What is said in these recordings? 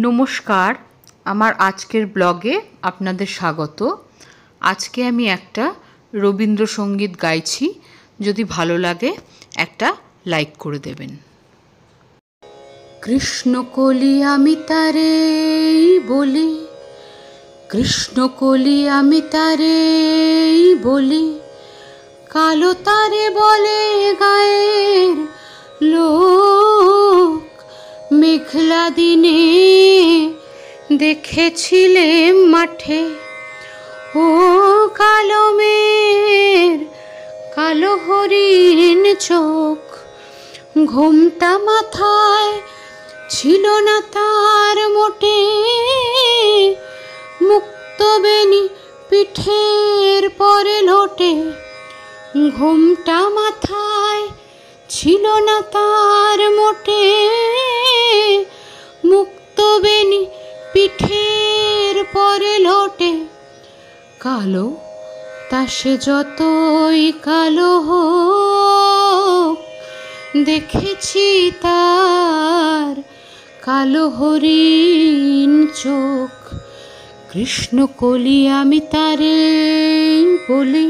নমস্কার, আমার আজকের ব্লগে আপনাদের স্বাগত। আজকে আমি একটা রবীন্দ্রসঙ্গীত গাইছি, যদি ভালো লাগে একটা লাইক করে দেবেন। কৃষ্ণকলি আমি তারে বলি, কৃষ্ণকলি আমি তারে বলি, কালো তারে বলে গায়ের লোক। মেঘলা দিনে দেখেছিলেম মাঠে, ও কালো মেঘ কালো হরিণ চোখ। ঘোমটা মাথায় ছিল না তার মোটে, মুক্ত বেনি পিঠের পরে লোটে। ঘোমটা মাথায় ছিল না তার মোটে, মুক্ত বেনি পিঠের পরে লোটে। কালো তা সে যতই কালো হোক, দেখেছি তার কালো হরিণ চোখ। কৃষ্ণকলি আমি তারে বলি।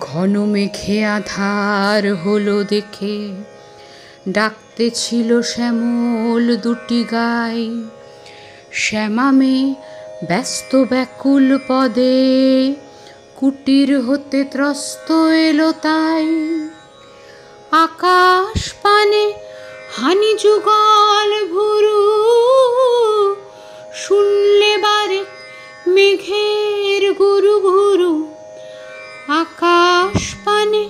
ঘন মেঘে আধার হলো দেখে, ডাকতে ছিল শ্যামল দুটি গাই। শ্যামামে ব্যস্ত ব্যাকুল পদে, কুটির হতে ত্রস্ত এলো তাই। আকাশ পানে হানি যুগল ভুরু, শুনলে বারে মেঘের গুরু গুরু। আকাশ পানে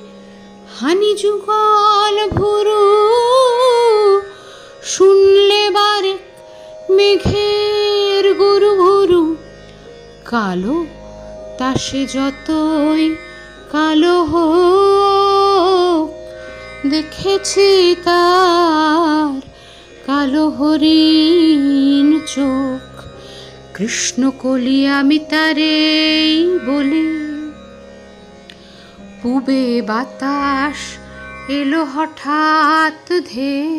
হানি যুগল ভুরু, শুনলে বারে মেঘের গুরু গুরু। কালো তা সে যতই কালো হোক, দেখেছি তার কালো হরিণ চোখ। কৃষ্ণকলি আমি তারে বলি। পূবে বাতাস এলো হঠাৎ ধেয়ে,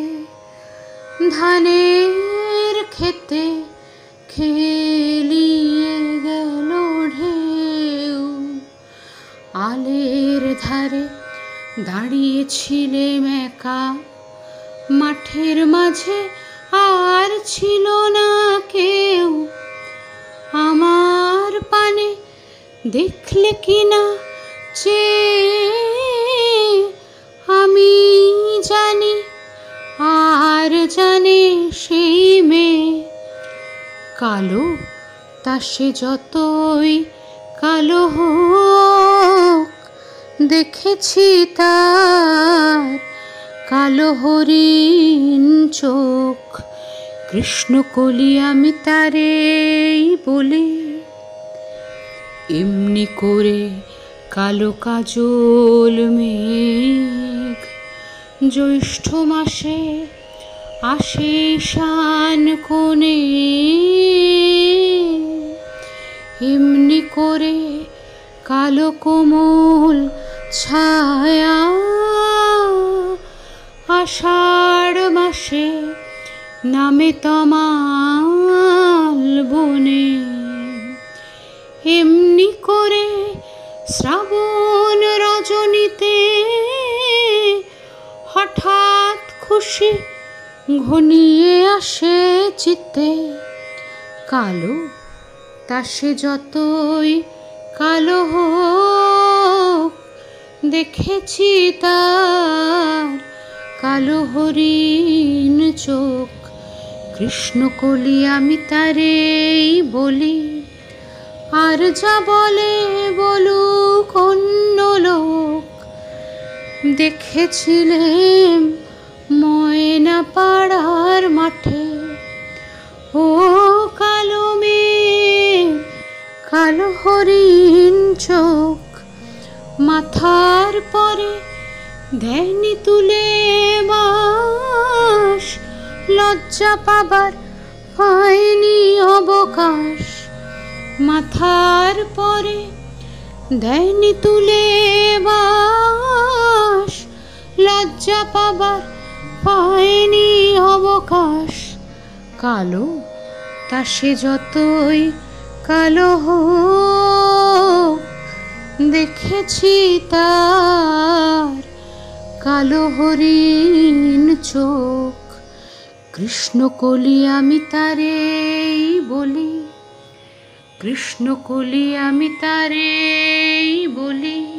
ধানের খেতে খেলিয়ে গেল ঢেউ। আলের ধারে দাঁড়িয়েছিলেম একা, মাঠের মাঝে আর ছিল না কেউ। আমার পানে দেখলে কিনা আমি জানি, আর জানে সেই মেয়ে। কালো তা সে যতই কালো হোক, দেখেছি তার কালো হরিণ চোখ। কৃষ্ণকলি আমি তারে বলি। এমনি করে কালো কাজল মেঘ জ্যৈষ্ঠ মাসে আসে ঈশান কোণে। এমনি করে কালো কোমল ছায়া আষাঢ় মাসে নামে তমাল বনে। এমনি করে শ্রাবণ রজনীতে হঠাৎ খুশি ঘনিয়ে আসে চিত্তে। কালো তা সে যতই কালো হোক, দেখেছি তার কালো হরিণ চোখ। কৃষ্ণকলি আমি তারে বলি। আর যা বলে বলুক অন্য লোক, দেখেছিলেম ময়না পাড়ার মাঠে। ও কালো মেঘ কালো হরিণ চোখ, মাথার পরে দেয়নি তুলে বাস। লজ্জা পাবার পায়নি অবকাশ, মাথার পরে দেয়নি তুলে বাস। লজ্জা পাবার পায়নি অবকাশ। কালো তা সে যতই কালো হোক, দেখেছি তার কালো হরিণ চোখ। কৃষ্ণকলি আমি তারেই বলি, কৃষ্ণকলি আমি তারেই বলি।